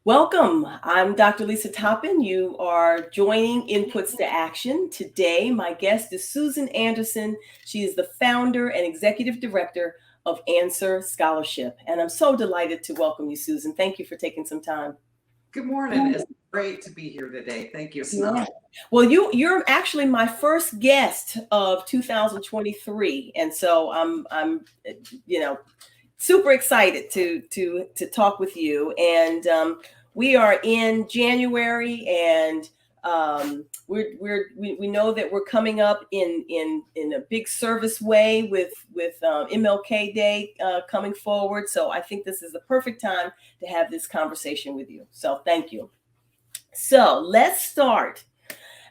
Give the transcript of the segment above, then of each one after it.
Welcome. I'm Dr. Lisa Toppin. You are joining Inputs to Action. Today, my guest is Susan Andersen. She is the founder and executive director of Answer Scholarship. And I'm so delighted to welcome you, Susan. Thank you for taking some time. Good morning. It's great to be here today. Thank you. Yeah. Well, you're actually my first guest of 2023, and so I'm super excited to talk with you. And we are in January, and we know that we're coming up in a big service way with MLK Day coming forward. So I think this is the perfect time to have this conversation with you. So thank you. So let's start.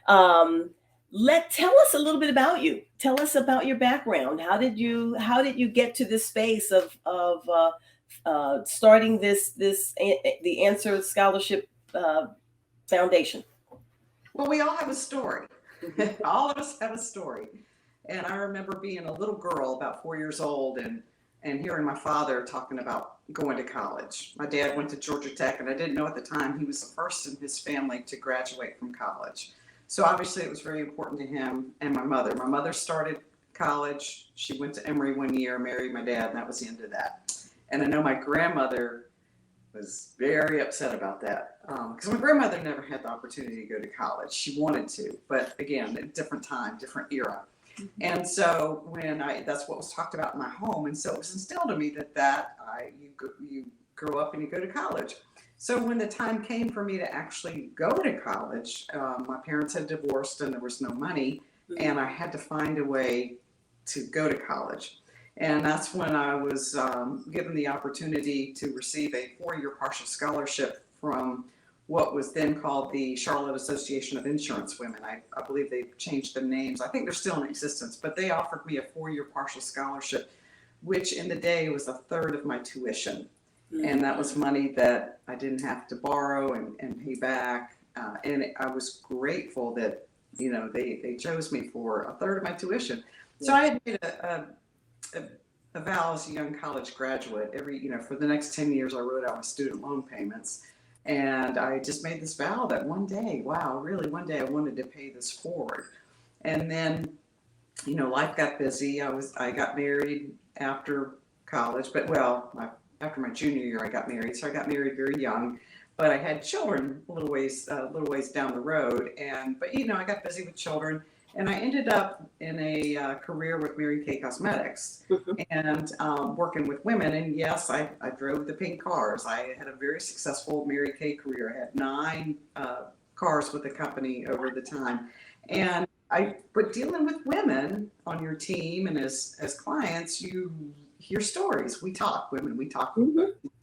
Tell us a little bit about you. Tell us about your background. How did you get to this space of starting the Answer Scholarship Foundation? Well, we all have a story. All of us have a story. And I remember being a little girl, about 4 years old, and hearing my father talking about going to college. My dad went to Georgia Tech, and I didn't know at the time he was the first in his family to graduate from college. So obviously it was very important to him and my mother. My mother started college. She went to Emory one year, married my dad, and that was the end of that. And I know my grandmother was very upset about that because my grandmother never had the opportunity to go to college. She wanted to, but again, a different time, different era. And so that's what was talked about in my home. And so it was instilled in me that you grow up and you go to college. So when the time came for me to actually go to college, my parents had divorced and there was no money, and I had to find a way to go to college. And that's when I was given the opportunity to receive a 4-year partial scholarship from what was then called the Charlotte Association of Insurance Women. I believe they've changed the names. I think they're still in existence, but they offered me a 4-year partial scholarship, which in the day was a third of my tuition. And that was money that I didn't have to borrow and pay back. And I was grateful that, they chose me for a third of my tuition. So I had made a vow as a young college graduate. For the next 10 years, I wrote out my student loan payments. And I just made this vow that one day I wanted to pay this forward. And then, life got busy. I got married after college, after my junior year, I got married. So I got married very young, but I had children a little ways down the road. But I got busy with children, and I ended up in a career with Mary Kay Cosmetics and working with women. And yes, I drove the pink cars. I had a very successful Mary Kay career. I had 9 cars with the company over the time. But dealing with women on your team and as clients, you hear stories. We talk with each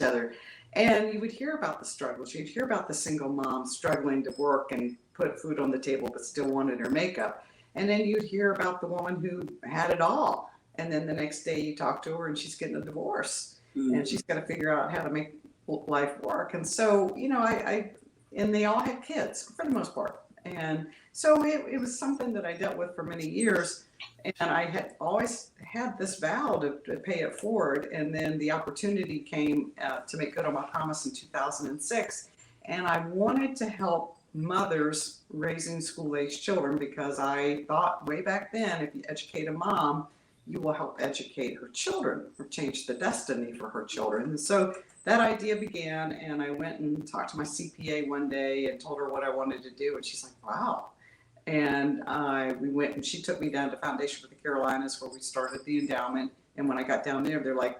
other. And you would hear about the struggles. You'd hear about the single mom struggling to work and put food on the table, but still wanted her makeup. And then you'd hear about the woman who had it all. And then the next day you talk to her and she's getting a divorce. And she's got to figure out how to make life work. And so, and they all had kids for the most part. And so it was something that I dealt with for many years. And I had always had this vow to pay it forward. And then the opportunity came to make good on my promise in 2006. And I wanted to help mothers raising school-age children because I thought way back then, if you educate a mom, you will help educate her children or change the destiny for her children. And so that idea began, and I went and talked to my CPA one day and told her what I wanted to do. And she's like, wow. And we went, and she took me down to Foundation for the Carolinas where we started the endowment. And when I got down there, they're like,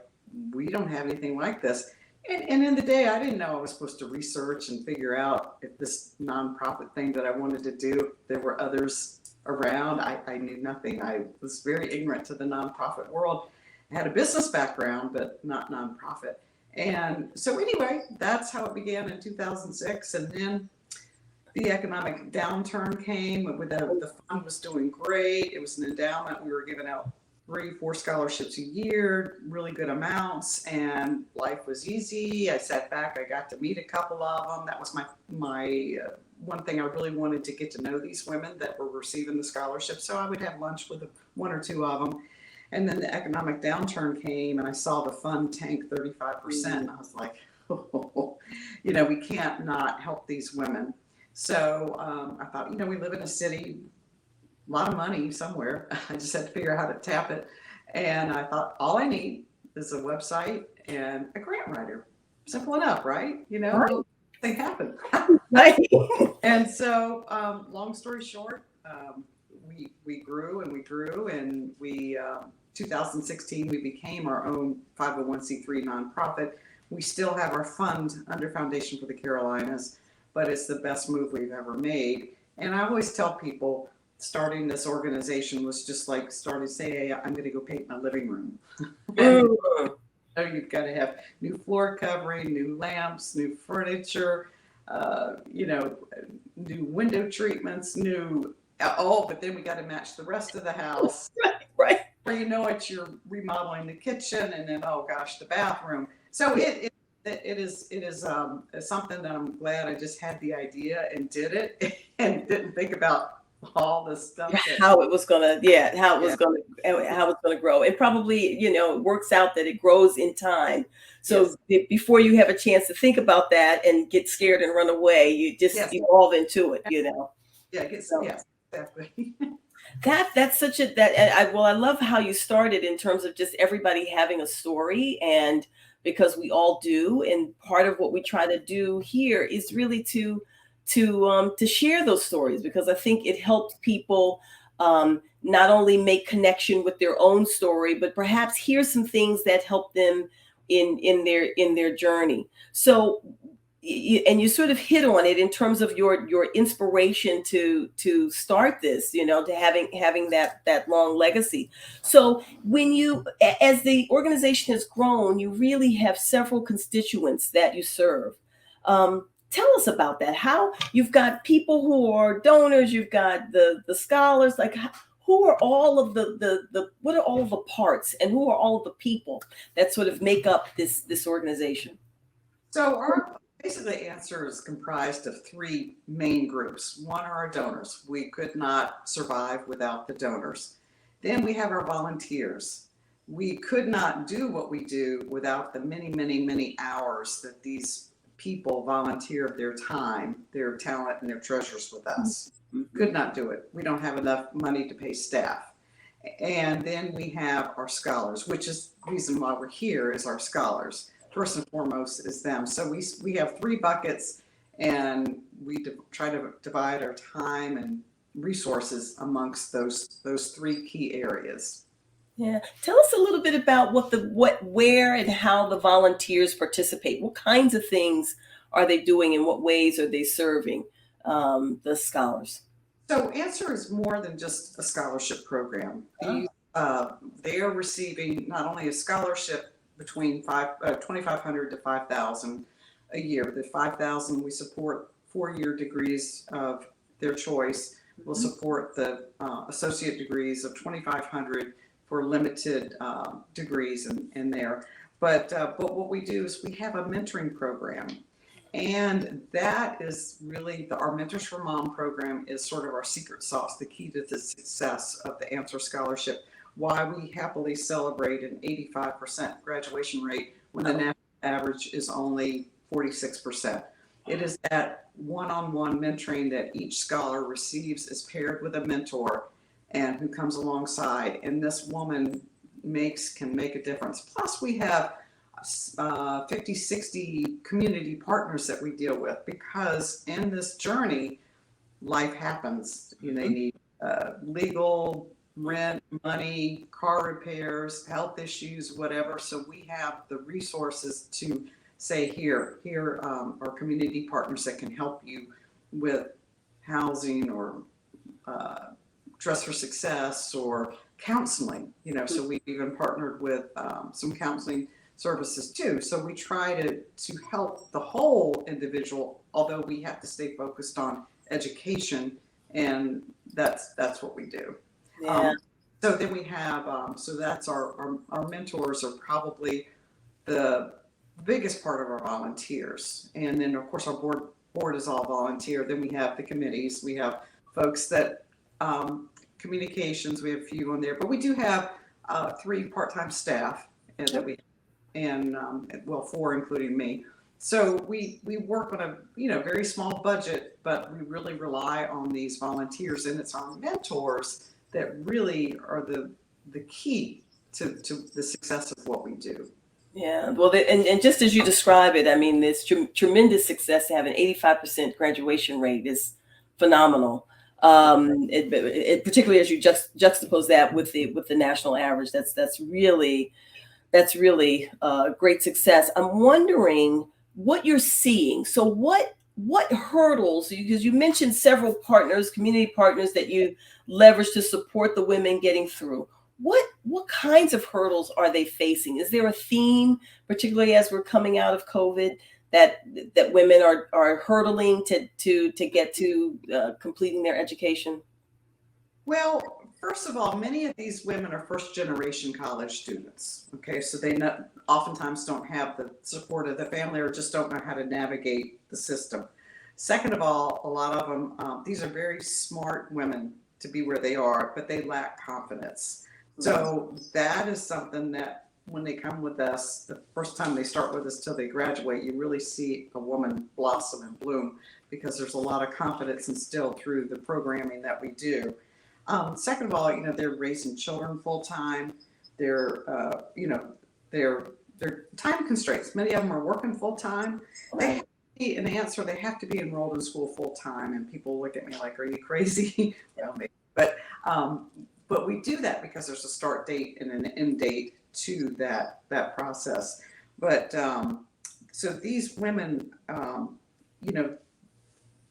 we don't have anything like this. And in the day, I didn't know I was supposed to research and figure out if this nonprofit thing that I wanted to do, there were others around. I knew nothing. I was very ignorant to the nonprofit world. I had a business background, but not nonprofit. And so anyway, that's how it began in 2006. And then the economic downturn came. The fund was doing great. It was an endowment. We were giving out 3-4 scholarships a year, really good amounts, and life was easy. I sat back. I got to meet a couple of them. That was my one thing. I really wanted to get to know these women that were receiving the scholarship. So I would have lunch with 1 or 2 of them. And then the economic downturn came, and I saw the fund tank 35%. And I was like, we can't not help these women. So I thought, we live in a city, a lot of money somewhere. I just had to figure out how to tap it. And I thought, all I need is a website and a grant writer. Simple enough, right? Right. They happen. Right. And so, long story short, we grew and we grew, and 2016 we became our own 501c3 nonprofit. We still have our fund under Foundation for the Carolinas, but it's the best move we've ever made. And I always tell people, starting this organization was just like starting, say, I'm going to go paint my living room. You've got to have new floor covering, new lamps, new furniture, new window treatments, but then we got to match the rest of the house. Right. Or you're remodeling the kitchen, and then, oh gosh, the bathroom. So it is something that I'm glad I just had the idea and did it and didn't think about all the stuff. How it was gonna grow. It probably, it works out that it grows in time. So before you have a chance to think about that and get scared and run away, you just evolve into it, Yeah, exactly. That's such I love how you started in terms of just everybody having a story, and because we all do, and part of what we try to do here is really to share those stories, because I think it helps people not only make connection with their own story, but perhaps hear some things that help them in their journey. So, and you sort of hit on it in terms of your inspiration to start this, to having that long legacy. So as the organization has grown, you really have several constituents that you serve. Tell us about that. How you've got people who are donors, you've got the scholars, like who are all of what are all of the parts, and who are all of the people that sort of make up this organization? So our basically answer is comprised of three main groups. One are our donors. We could not survive without the donors. Then we have our volunteers. We could not do what we do without the many, many, many hours that these people volunteer their time, their talent, and their treasures with us. Could not do it. We don't have enough money to pay staff. And then we have our scholars, which is the reason why we're here, is our scholars. First and foremost is them. So we have three buckets, and we try to divide our time and resources amongst those three key areas. Yeah. Tell us a little bit about where and how the volunteers participate. What kinds of things are they doing? In what ways are they serving the scholars? So Answer is more than just a scholarship program. They are receiving not only a scholarship between $2,500 to $5,000 a year. The $5,000, we support 4-year degrees of their choice. We'll support the associate degrees of $2,500 for limited degrees in there. But what we do is we have a mentoring program. And that is really our Mentors for Mom program is sort of our secret sauce, the key to the success of the Answer Scholarship. Why we happily celebrate an 85% graduation rate when the national average is only 46%. It is that one-on-one mentoring that each scholar receives is paired with a mentor and who comes alongside. And this woman can make a difference. Plus, we have 50, 60 community partners that we deal with, because in this journey, life happens. They need legal, rent, money, car repairs, health issues, whatever. So we have the resources to say, here are community partners that can help you with housing or Dress for Success or counseling. So we've even partnered with some counseling services too. So we try to help the whole individual, although we have to stay focused on education, and that's what we do. Yeah. So then we have, so that's our mentors are probably the biggest part of our volunteers. And then of course our board is all volunteer. Then we have the committees. We have folks that, communications, we have a few on there, but we do have 3 part-time staff that we, and 4 including me. So we work on a very small budget, but we really rely on these volunteers, and it's our mentors that really are the key to the success of what we do. Yeah, well, and just as you describe it, I mean, there's tremendous success to have an 85% graduation rate is phenomenal. Particularly as you juxtapose that with the national average, that's really great success. I'm wondering what you're seeing. So what hurdles? Because you mentioned several partners, community partners that you leverage to support the women getting through. What kinds of hurdles are they facing? Is there a theme, particularly as we're coming out of COVID, that women are hurdling to get to completing their education? Well, first of all, many of these women are first generation college students. Okay, so they oftentimes don't have the support of the family or just don't know how to navigate the system. Second of all, a lot of them, these are very smart women to be where they are, but they lack confidence. So that is something that when they come with us, the first time they start with us till they graduate, you really see a woman blossom and bloom because there's a lot of confidence instilled through the programming that we do. Second of all, they're raising children full time. They're time constraints. Many of them are working full time. They have to be an answer. They have to be enrolled in school full time, and people look at me like, "Are you crazy?" Well, maybe. But we do that because there's a start date and an end date to that process. But so these women,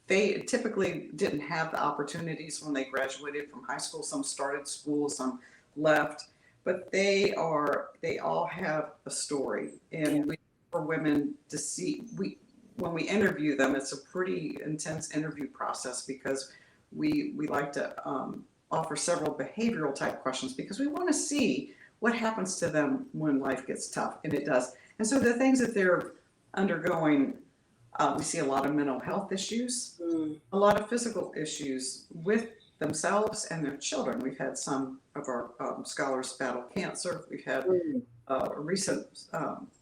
they typically didn't have the opportunities when they graduated from high school. Some started school, some left, but they all have a story. And we, for women to see, when we interview them, it's a pretty intense interview process because we like to offer several behavioral type questions because we want to see what happens to them when life gets tough, and it does. And so the things that they're undergoing, we see a lot of mental health issues, a lot of physical issues with themselves and their children. We've had some of our scholars battle cancer. We've had a recent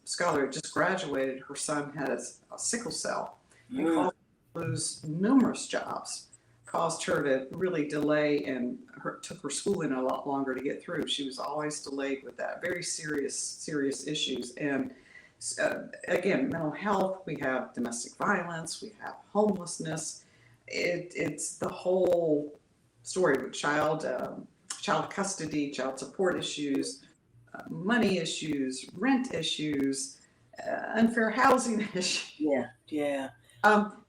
scholar who just graduated. Her son has a sickle cell and caused her to lose numerous jobs, caused her to really delay and took her schooling a lot longer to get through. She was always delayed with that. Very serious issues. And again, mental health, we have domestic violence, we have homelessness. It's the whole story with child custody, child support issues, money issues, rent issues, unfair housing issues. Yeah.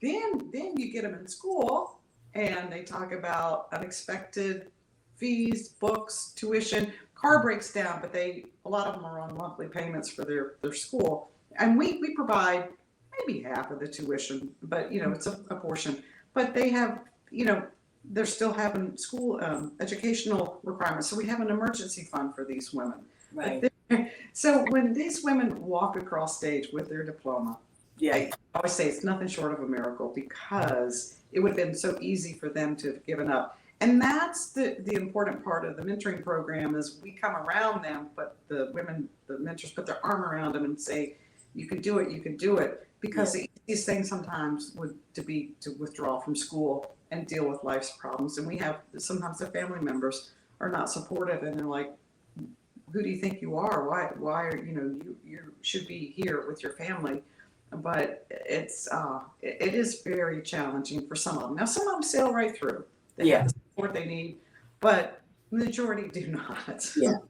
Then you get them in school and they talk about unexpected fees, books, tuition. Car breaks down, but a lot of them are on monthly payments for their school. And we provide maybe half of the tuition, but it's a portion. But they have, they're still having school educational requirements. So we have an emergency fund for these women. Right. So when these women walk across stage with their diploma, I always say it's nothing short of a miracle because it would have been so easy for them to have given up. And that's the important part of the mentoring program is we come around them, but the mentors put their arm around them and say, you can do it. Because the easiest thing sometimes would be to withdraw from school and deal with life's problems. And we have sometimes the family members are not supportive and they're like, who do you think you are? Why are you should be here with your family? But it is very challenging for some of them. Now some of them sail right through. They have the support they need, but the majority do not. No,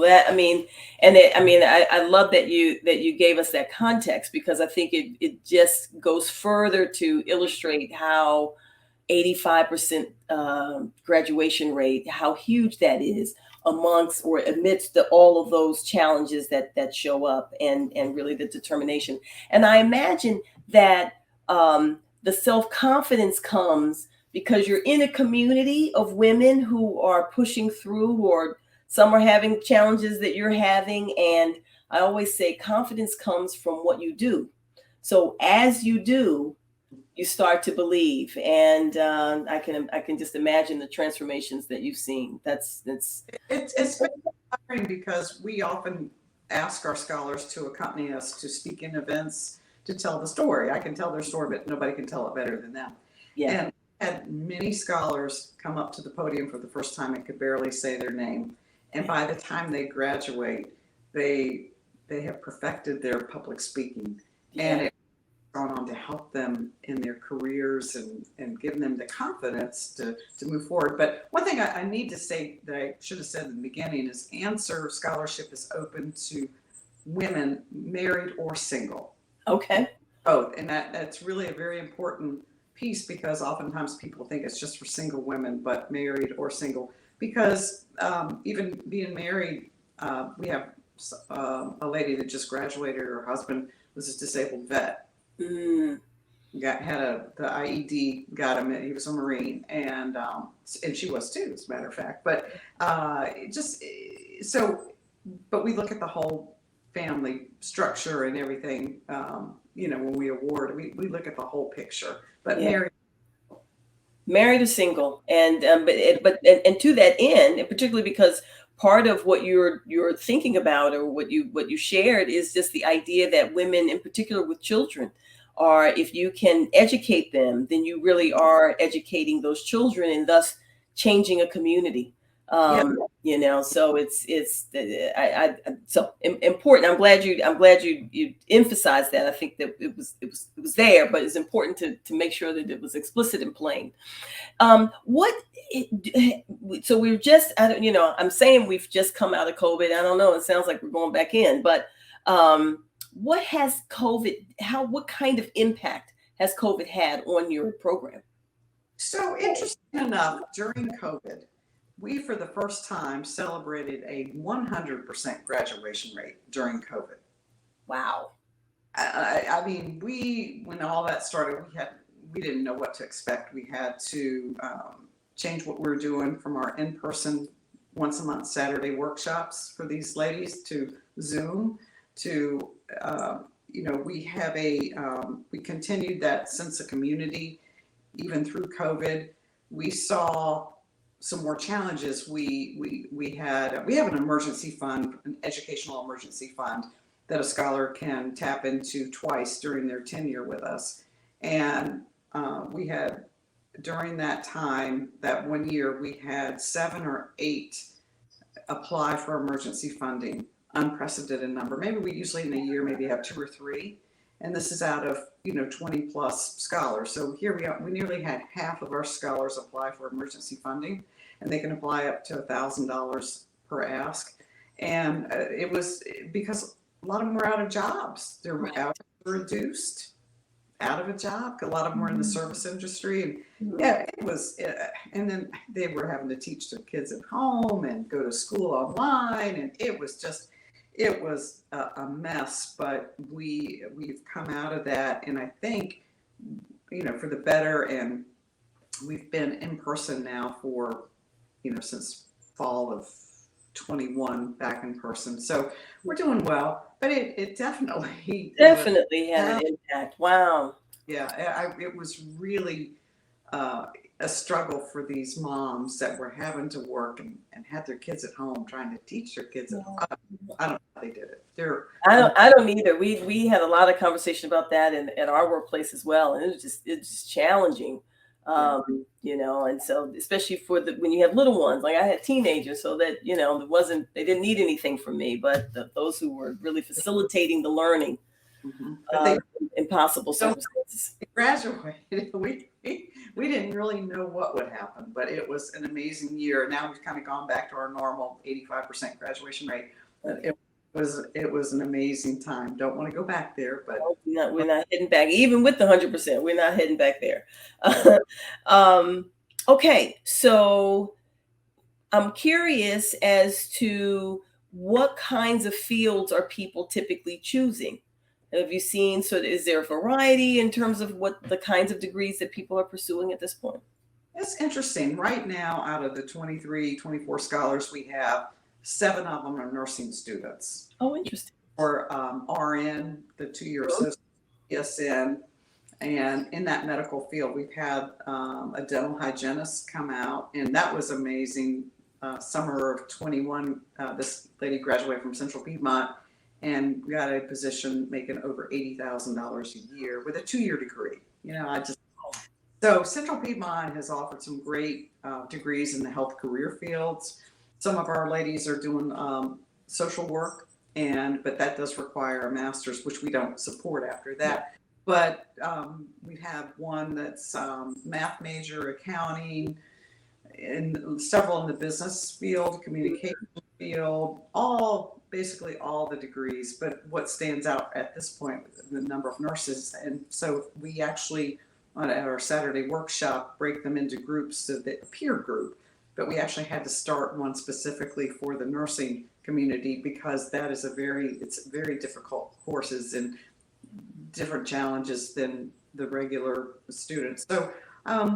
I love that you gave us that context because I think it just goes further to illustrate how 85% graduation rate, how huge that is amongst or amidst all of those challenges that show up and really the determination. And I imagine that the self-confidence comes because you're in a community of women who are pushing through, or some are having challenges that you're having. And I always say confidence comes from what you do. So as you do, you start to believe. And I can just imagine the transformations that you've seen. It's inspiring because we often ask our scholars to accompany us to speak in events to tell the story. I can tell their story, but nobody can tell it better than them. Yeah. And had many scholars come up to the podium for the first time and could barely say their name. And by the time they graduate, they have perfected their public speaking. Yeah. And it's gone on to help them in their careers and give them the confidence to move forward. But one thing I need to say that I should have said in the beginning is Answer Scholarship is open to women, married or single. Okay. Both. And that's really a very important piece, because oftentimes people think it's just for single women, but married or single. Because even being married, we have a lady that just graduated. Her husband was a disabled vet. The IED got him. He was a Marine, and she was too, as a matter of fact. But but we look at the whole family structure and everything. When we award, we look at the whole picture. But Yeah. Married or single, and to that end, and particularly because part of what you're thinking about, or what you shared, is just the idea that women, in particular with children, are, if you can educate them, then you really are educating those children, and thus changing a community. So it's so important. I'm glad you emphasized that. I think that it was there, but it's important to make sure that it was explicit and plain. So we've just, I'm saying we've just come out of COVID. I don't know. It sounds like we're going back in, but what kind of impact has COVID had on your program? So interesting enough, during COVID, we, for the first time, celebrated a 100% graduation rate during COVID. Wow. I mean, when all that started, we didn't know what to expect. We had to change what we were doing from our in-person once a month Saturday workshops for these ladies to Zoom. To we continued that sense of community even through COVID. We saw some more challenges. We have an emergency fund, an educational emergency fund, that a scholar can tap into twice during their tenure with us. And we had, during that time, that 1 year, we had 7 or 8 apply for emergency funding, unprecedented number. Maybe we usually in a year maybe have 2 or 3. And this is out of 20 plus scholars. So here we are. We nearly had half of our scholars apply for emergency funding, and they can apply up to $1,000 per ask. And it was because a lot of them were out of jobs. They were reduced, out of a job. A lot of them were in the service industry. And it was. And then they were having to teach their kids at home and go to school online, and it was a mess. But we've come out of that, and I think for the better. And we've been in person now for since fall of 21, back in person. So we're doing well, but it definitely had an impact. Wow. Yeah, it was really a struggle for these moms that were having to work and had their kids at home, trying to teach their kids at home. I don't know how they did it. I don't either. We had a lot of conversation about that at our workplace as well, and it's just challenging. And so especially when you have little ones, like I had teenagers, so that they didn't need anything from me, but those who were really facilitating the learning. Impossible circumstances. Graduated. We didn't really know what would happen, but it was an amazing year. Now we've kind of gone back to our normal 85% graduation rate. But it was an amazing time. Don't want to go back there, but we're not heading back. Even with the 100%, we're not heading back there. Okay, so I'm curious as to what kinds of fields are people typically choosing. Have you seen, is there a variety in terms of what the kinds of degrees that people are pursuing at this point? It's interesting. Right now, out of the 23, 24 scholars we have, 7 of them are nursing students. Oh, interesting. Or RN, the 2-year associate, PSN. And in that medical field, we've had a dental hygienist come out, and that was amazing. Summer of 21, this lady graduated from Central Piedmont, and got a position making over $80,000 a year with a 2-year degree. So Central Piedmont has offered some great degrees in the health career fields. Some of our ladies are doing social work, but that does require a master's, which we don't support after that. But we have one that's math major, accounting, and several in the business field, communication field, basically all the degrees. But what stands out at this point is the number of nurses. And so we actually, at our Saturday workshop, break them into groups, so that a peer group. But we actually had to start one specifically for the nursing community, because that is it's very difficult courses and different challenges than the regular students. So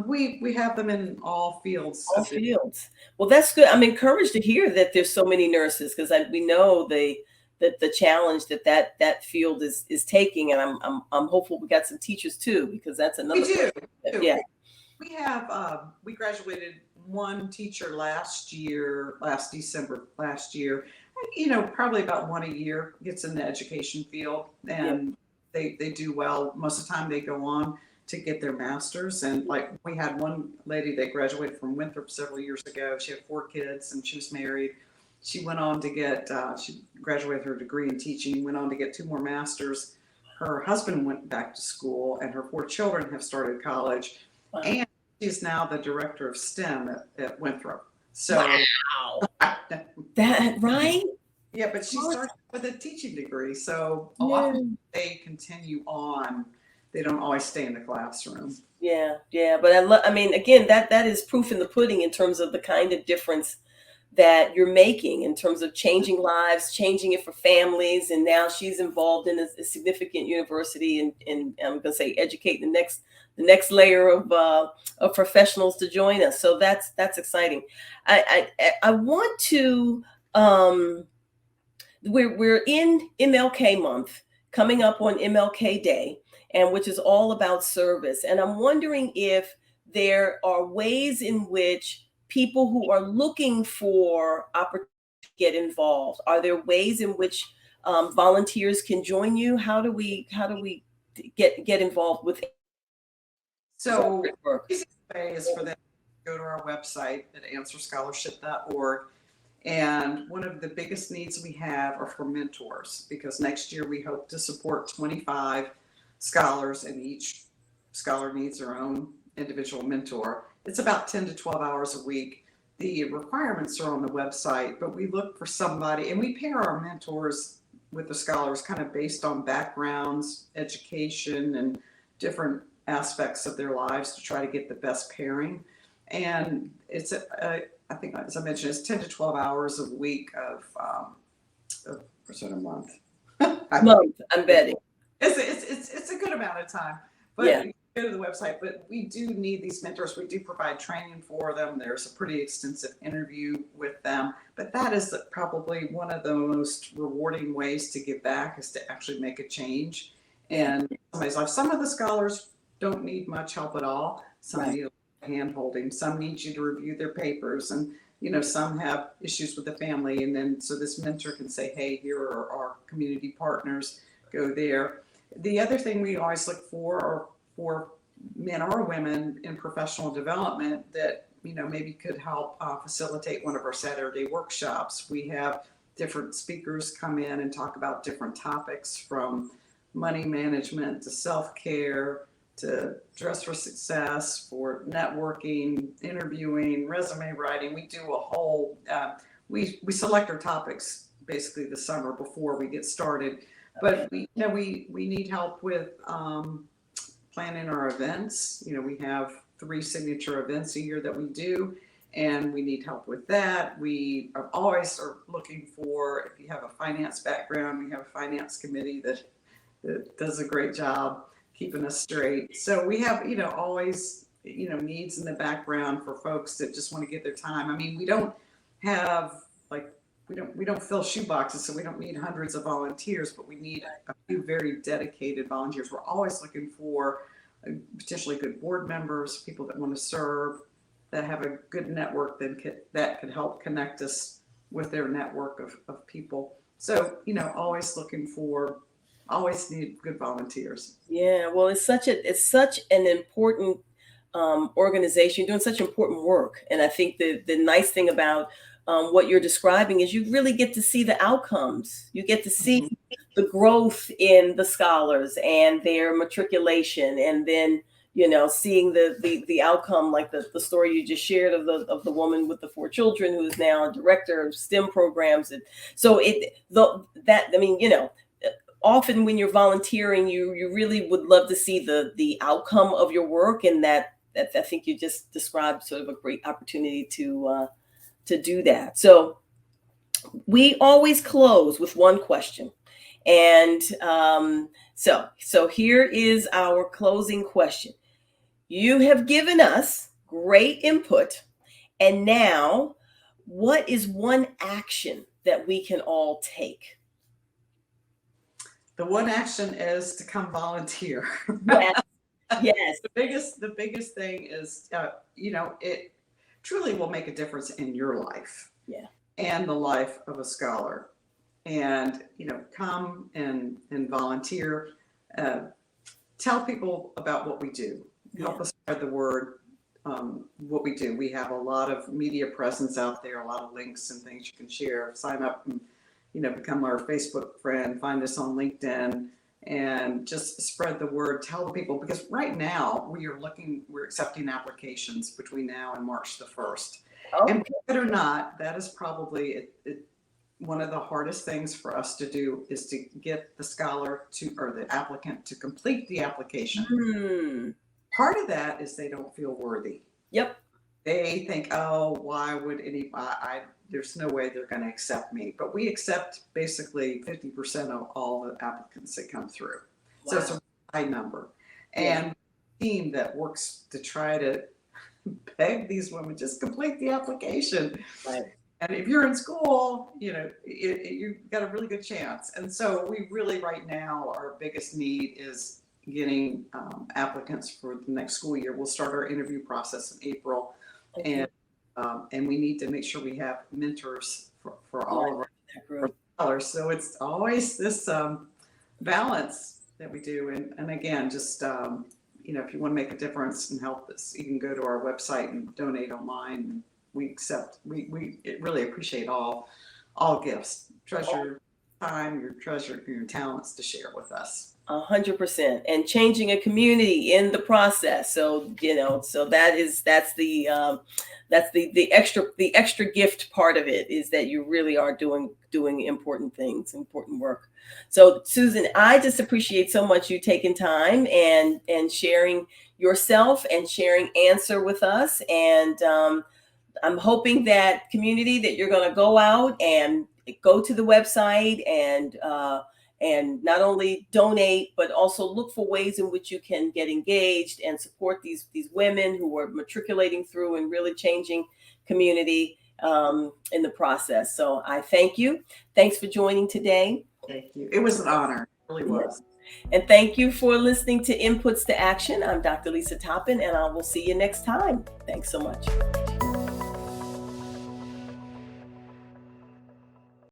we have them in all fields. All fields. Well, that's good. I'm encouraged to hear that there's so many nurses, because we know the challenge that field is taking, and I'm hopeful we got some teachers too, because that's another. We do. Yeah. We have we graduated one teacher last December last year. Probably about one a year gets in the education field, and they do well. Most of the time they go on to get their master's. And like, we had one lady that graduated from Winthrop several years ago. She had 4 kids and she was married. She went on to get, she graduated her degree in teaching, went on to get 2 more masters. Her husband went back to school, and her 4 children have started college. Wow. And she's now the director of STEM at Winthrop. So, wow. That right? Yeah, but she started with a teaching degree. So often they continue on. They don't always stay in the classroom. Yeah. But I mean, again, that is proof in the pudding in terms of the kind of difference that you're making in terms of changing lives, changing it for families. And now she's involved in a significant university, and I'm going to say educate the next layer of professionals to join us. So that's exciting. I want to, we're in MLK month, coming up on MLK Day, and which is all about service. And I'm wondering if there are ways in which people who are looking for opportunity to get involved, are there ways in which volunteers can join you? How do we get involved with it? So the easiest way is for them to go to our website at answerscholarship.org. And one of the biggest needs we have are for mentors, because next year we hope to support 25 scholars, and each scholar needs their own individual mentor. It's about 10 to 12 hours a week. The requirements are on the website, but we look for somebody, and we pair our mentors with the scholars kind of based on backgrounds, education, and different aspects of their lives to try to get the best pairing. And it's I think, as I mentioned, it's 10 to 12 hours a week of a month. I'm betting. It's a good amount of time. But you go to the website, but we do need these mentors. We do provide training for them. There's a pretty extensive interview with them. But that is probably one of the most rewarding ways to give back, is to actually make a change in somebody's life. Some of the scholars don't need much help at all. Some need hand holding. Some need you to review their papers, and some have issues with the family, and then so this mentor can say, hey, here are our community partners, go there. The other thing we always look for are for men or women in professional development that maybe could help facilitate one of our Saturday workshops. We have different speakers come in and talk about different topics, from money management to self-care to dress for success, for networking, interviewing, resume writing. We do a whole, we select our topics basically the summer before we get started. But we need help with planning our events. We have 3 signature events a year that we do, and we need help with that. We are always looking for, if you have a finance background, we have a finance committee that does a great job keeping us straight. So we have, always, needs in the background for folks that just want to get their time. I mean, we don't have we don't fill shoe boxes, so we don't need hundreds of volunteers, but we need a few very dedicated volunteers. We're always looking for potentially good board members, people that want to serve, that have a good network that could help connect us with their network of people. So, always need good volunteers. Yeah, well, it's such an important organization. You're doing such important work, and I think the nice thing about what you're describing is you really get to see the outcomes. You get to see Mhm. the growth in the scholars and their matriculation, and then seeing the outcome, like the story you just shared of the woman with the 4 children who is now a director of STEM programs. And so that I mean, often when you're volunteering, you really would love to see the outcome of your work, and that I think you just described sort of a great opportunity to do that. So we always close with one question, and so here is our closing question. You have given us great input, and now, what is one action that we can all take? The one action is to come volunteer. Yes, yes, The biggest thing is, it truly will make a difference in your life yeah, and the life of a scholar. And, come and volunteer. Tell people about what we do. Help yeah. us spread the word. What we do. We have a lot of media presence out there, a lot of links and things you can share. Sign up and, become our Facebook friend. Find us on LinkedIn and just spread the word. Tell the people, because right now we're accepting applications between now and March the 1st. And Okay. believe it or not, that is probably one of the hardest things for us to do is to get the scholar or the applicant to complete the application. Hmm. Part of that is they don't feel worthy. Yep. They think, oh, why would there's no way they're going to accept me. But we accept basically 50% of all the applicants that come through. Wow. So it's a high number. Yeah. And a team that works to try to beg these women, just complete the application. Right. And if you're in school, you've got a really good chance. And so we really, right now, our biggest need is getting applicants for the next school year. We'll start our interview process in April. Okay. And we need to make sure we have mentors for all of That our group. scholars. So it's always this balance that we do. And again, just, if you want to make a difference and help us, you can go to our website and donate online. We really appreciate all gifts. Treasure your time, your talents to share with us. 100%, and changing a community in the process. So so that's the extra gift part of it, is that you really are doing important things, important work. So Susan, I just appreciate so much you taking time and sharing yourself and sharing Answer with us. And I'm hoping that community that you're going to go out and go to the website and not only donate, but also look for ways in which you can get engaged and support these women who are matriculating through and really changing community in the process. So I thank you. Thanks for joining today. Thank you. It was an honor. It really was. And thank you for listening to Inputs to Action. I'm Dr. Lisa Toppin, and I will see you next time. Thanks so much.